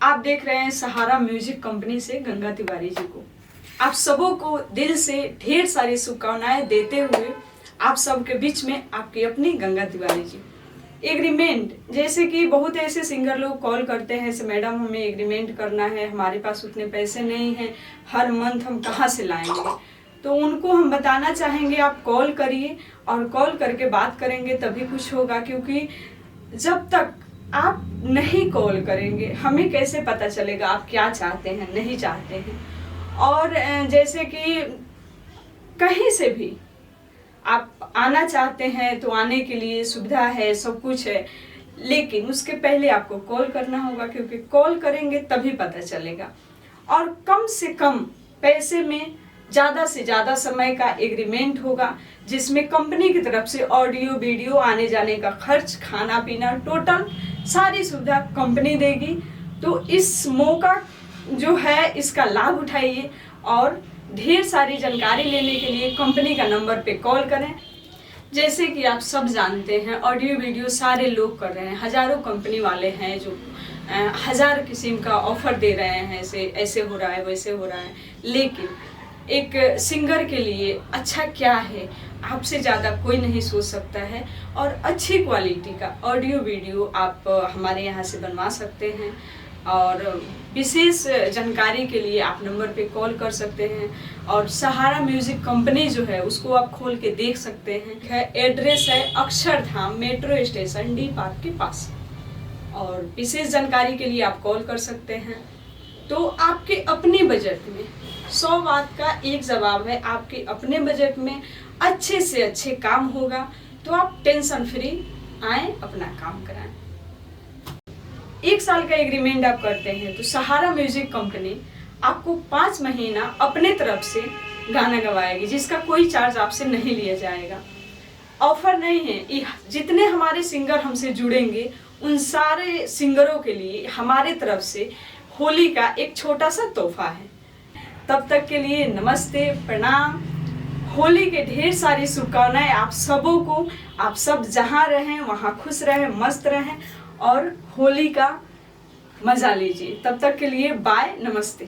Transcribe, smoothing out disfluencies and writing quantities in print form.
आप देख रहे हैं सहारा म्यूजिक कंपनी से गंगा तिवारी जी को। आप सबों को दिल से ढेर सारी शुभकामनाएं देते हुए आप सबके बीच में आपकी अपनी गंगा तिवारी जी। एग्रीमेंट, जैसे कि बहुत ऐसे सिंगर लोग कॉल करते हैं से मैडम हमें एग्रीमेंट करना है, हमारे पास उतने पैसे नहीं हैं, हर मंथ हम कहाँ से लाएंगे। तो उनको हम बताना चाहेंगे आप कॉल करिए और कॉल करके बात करेंगे तभी कुछ होगा, क्योंकि जब तक आप नहीं कॉल करेंगे हमें कैसे पता चलेगा आप क्या चाहते हैं नहीं चाहते हैं। और जैसे कि कहीं से भी आप आना चाहते हैं तो आने के लिए सुविधा है, सब कुछ है, लेकिन उसके पहले आपको कॉल करना होगा, क्योंकि कॉल करेंगे तभी पता चलेगा। और कम से कम पैसे में ज़्यादा से ज़्यादा समय का एग्रीमेंट होगा, जिसमें कंपनी की तरफ से ऑडियो वीडियो आने जाने का खर्च, खाना पीना, टोटल सारी सुविधा कंपनी देगी। तो इस मौका जो है इसका लाभ उठाइए और ढेर सारी जानकारी लेने के लिए कंपनी का नंबर पे कॉल करें। जैसे कि आप सब जानते हैं ऑडियो वीडियो सारे लोग कर रहे हैं, हज़ारों कंपनी वाले हैं जो हज़ार किस्म का ऑफर दे रहे हैं, ऐसे हो रहा है वैसे हो रहा है। लेकिन एक सिंगर के लिए अच्छा क्या है आपसे ज़्यादा कोई नहीं सोच सकता है। और अच्छी क्वालिटी का ऑडियो वीडियो आप हमारे यहाँ से बनवा सकते हैं। और विशेष जानकारी के लिए आप नंबर पे कॉल कर सकते हैं। और सहारा म्यूजिक कंपनी जो है उसको आप खोल के देख सकते हैं। एड्रेस है Akshardham metro station D park के पास। और विशेष जानकारी के लिए आप कॉल कर सकते हैं। तो आपके अपने बजट में 100 बात का एक जवाब है, आपके अपने बजट में अच्छे से अच्छे काम होगा। तो आप टेंशन फ्री आए, अपना काम कराएं। 1 साल का एग्रीमेंट आप करते हैं तो सहारा म्यूजिक कंपनी आपको 5 महीना अपने तरफ से गाना गवाएगी, जिसका कोई चार्ज आपसे नहीं लिया जाएगा। ऑफर नहीं है, जितने हमारे सिंगर हमसे जुड़ेंगे उन सारे सिंगरों के लिए हमारे तरफ से होली का एक छोटा सा तोहफा है। तब तक के लिए नमस्ते, प्रणाम। होली के ढेर सारी शुभकामनाएं आप सबों को। आप सब जहां रहें वहां खुश रहें, मस्त रहें और होली का मजा लीजिए। तब तक के लिए बाय, नमस्ते।